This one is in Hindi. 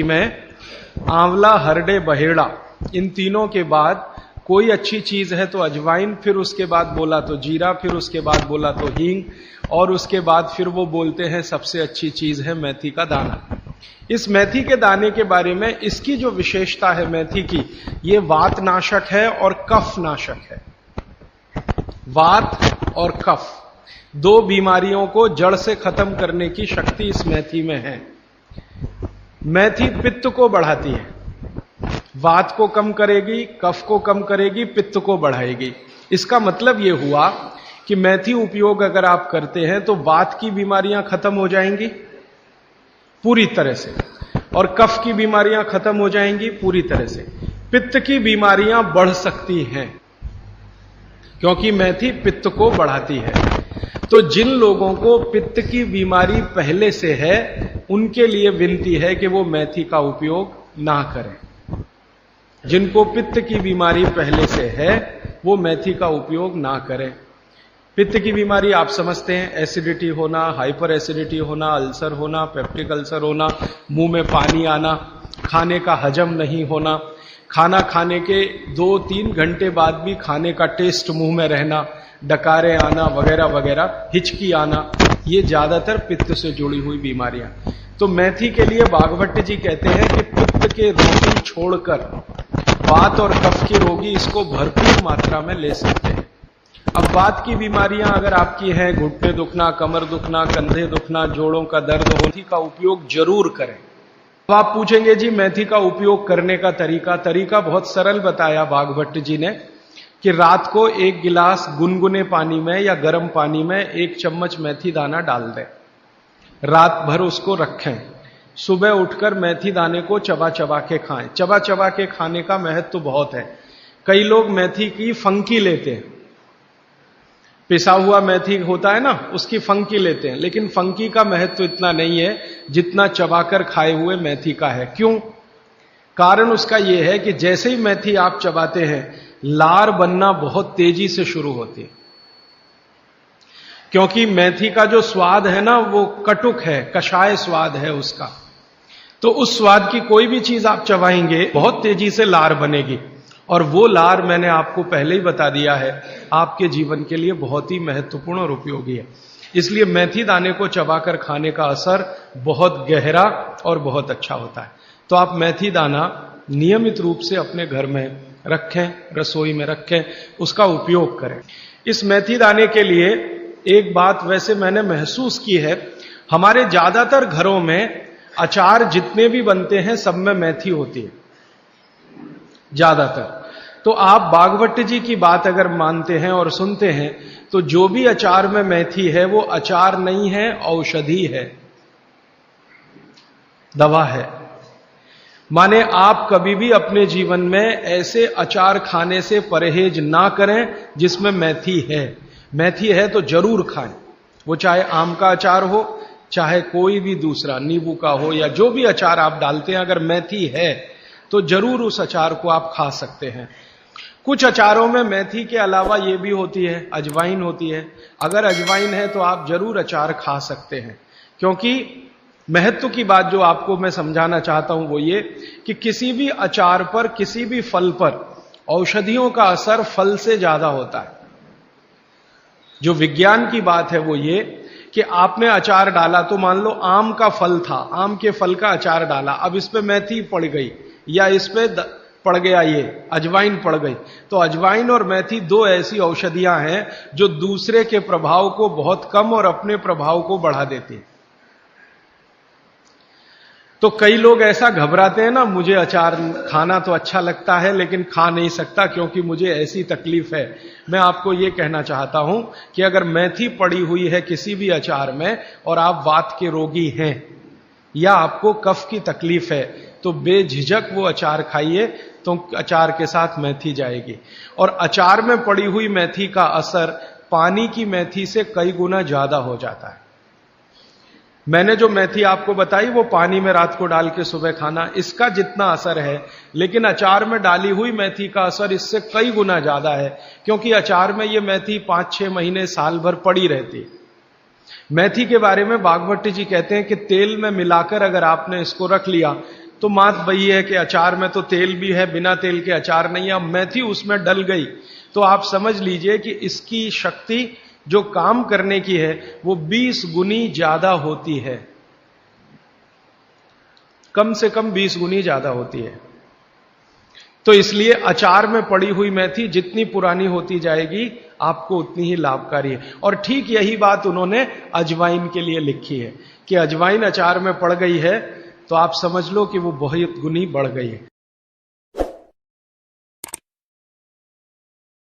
में आंवला, हरडे, बहेड़ा, इन तीनों के बाद कोई अच्छी चीज है तो अजवाइन, फिर उसके बाद बोला तो जीरा, फिर उसके बाद बोला तो हींग, और उसके बाद फिर वो बोलते हैं सबसे अच्छी चीज है मेथी का दाना। इस मेथी के दाने के बारे में इसकी जो विशेषता है मेथी की, ये वात नाशक है और कफ नाशक है। वात और कफ दो बीमारियों को जड़ से खत्म करने की शक्ति इस मेथी में है। मेथी पित्त को बढ़ाती है, वात को कम करेगी, कफ को कम करेगी, पित्त को बढ़ाएगी। इसका मतलब यह हुआ कि मेथी उपयोग अगर आप करते हैं तो वात की बीमारियां खत्म हो जाएंगी पूरी तरह से, और कफ की बीमारियां खत्म हो जाएंगी पूरी तरह से। पित्त की बीमारियां बढ़ सकती हैं क्योंकि मेथी पित्त को बढ़ाती है। तो जिन लोगों को पित्त की बीमारी पहले से है उनके लिए विनती है कि वो मेथी का उपयोग ना करें। जिनको पित्त की बीमारी पहले से है वो मेथी का उपयोग ना करें। पित्त की बीमारी आप समझते हैं, एसिडिटी होना, हाइपर एसिडिटी होना, अल्सर होना, पेप्टिक अल्सर होना, मुंह में पानी आना, खाने का हजम नहीं होना, खाना खाने के 2-3 घंटे बाद भी खाने का टेस्ट मुंह में रहना, डकारे आना वगैरह वगैरह, हिचकी आना, ये ज्यादातर पित्त से जुड़ी हुई बीमारियां। तो मेथी के लिए बागभट्ट जी कहते हैं कि पित्त के रोगी छोड़कर वात और कफ के रोगी इसको भरपूर मात्रा में ले सकते हैं। अब वात की बीमारियां अगर आपकी हैं, घुटने दुखना, कमर दुखना, कंधे दुखना, जोड़ों का दर्द हो, मेथी का उपयोग जरूर करें। अब आप पूछेंगे जी मेथी का उपयोग करने का तरीका बहुत सरल बताया बागभट्ट जी ने कि रात को 1 गिलास गुनगुने पानी में या गर्म पानी में 1 चम्मच मेथी दाना डाल दें, रात भर उसको रखें, सुबह उठकर मेथी दाने को चबा चबा के खाएं। चबा चबा के खाने का महत्व तो बहुत है। कई लोग मेथी की फंकी लेते हैं, पिसा हुआ मेथी होता है ना, उसकी फंकी लेते हैं, लेकिन फंकी का महत्व तो इतना नहीं है जितना चबाकर खाए हुए मेथी का है। क्यों? कारण उसका यह है कि जैसे ही मेथी आप चबाते हैं लार बनना बहुत तेजी से शुरू होती है, क्योंकि मेथी का जो स्वाद है ना वो कटुक है, कषाय स्वाद है उसका। तो उस स्वाद की कोई भी चीज आप चबाएंगे बहुत तेजी से लार बनेगी, और वो लार मैंने आपको पहले ही बता दिया है आपके जीवन के लिए बहुत ही महत्वपूर्ण और उपयोगी है। इसलिए मेथी दाने को चबाकर खाने का असर बहुत गहरा और बहुत अच्छा होता है। तो आप मेथी दाना नियमित रूप से अपने घर में रखें, रसोई में रखें, उसका उपयोग करें। इस मेथी दाने के लिए एक बात वैसे मैंने महसूस की है, हमारे ज्यादातर घरों में अचार जितने भी बनते हैं सब में मेथी होती है ज्यादातर। तो आप बागभट्ट जी की बात अगर मानते हैं और सुनते हैं तो जो भी अचार में मेथी है वो अचार नहीं है, औषधि है, दवा है। माने आप कभी भी अपने जीवन में ऐसे अचार खाने से परहेज ना करें जिसमें मेथी है। मेथी है तो जरूर खाएं, वो चाहे आम का अचार हो, चाहे कोई भी दूसरा नींबू का हो, या जो भी अचार आप डालते हैं, अगर मेथी है तो जरूर उस अचार को आप खा सकते हैं। कुछ अचारों में मेथी के अलावा ये भी होती है, अजवाइन होती है। अगर अजवाइन है तो आप जरूर अचार खा सकते हैं, क्योंकि महत्व की बात जो आपको मैं समझाना चाहता हूं वो ये कि किसी भी अचार पर, किसी भी फल पर औषधियों का असर फल से ज्यादा होता है। जो विज्ञान की बात है वो ये कि आपने अचार डाला, तो मान लो आम का फल था, आम के फल का अचार डाला, अब इस पे मेथी पड़ गई या इस पे पड़ गया ये अजवाइन पड़ गई, तो अजवाइन और मेथी दो ऐसी औषधियां हैं जो दूसरे के प्रभाव को बहुत कम और अपने प्रभाव को बढ़ा देती हैं। तो कई लोग ऐसा घबराते हैं ना, मुझे अचार खाना तो अच्छा लगता है लेकिन खा नहीं सकता क्योंकि मुझे ऐसी तकलीफ है। मैं आपको यह कहना चाहता हूं कि अगर मेथी पड़ी हुई है किसी भी अचार में और आप वात के रोगी हैं या आपको कफ की तकलीफ है तो बेझिझक वो अचार खाइए, तो अचार के साथ मेथी जाएगी। और अचार में पड़ी हुई मेथी का असर पानी की मेथी से कई गुना ज्यादा हो जाता है। मैंने जो मेथी आपको बताई वो पानी में रात को डाल के सुबह खाना, इसका जितना असर है, लेकिन अचार में डाली हुई मेथी का असर इससे कई गुना ज्यादा है, क्योंकि अचार में ये मेथी 5-6 महीने साल भर पड़ी रहती है। मेथी के बारे में बागभट्ट जी कहते हैं कि तेल में मिलाकर अगर आपने इसको रख लिया तो बात वही है कि अचार में तो तेल भी है, बिना तेल के अचार नहीं है। अब मेथी उसमें डल गई तो आप समझ लीजिए कि इसकी शक्ति जो काम करने की है वो 20 गुनी ज्यादा होती है, कम से कम 20 गुनी ज्यादा होती है। तो इसलिए अचार में पड़ी हुई मेथी जितनी पुरानी होती जाएगी आपको उतनी ही लाभकारी है। और ठीक यही बात उन्होंने अजवाइन के लिए लिखी है कि अजवाइन अचार में पड़ गई है तो आप समझ लो कि वो बहुत गुनी बढ़ गई है।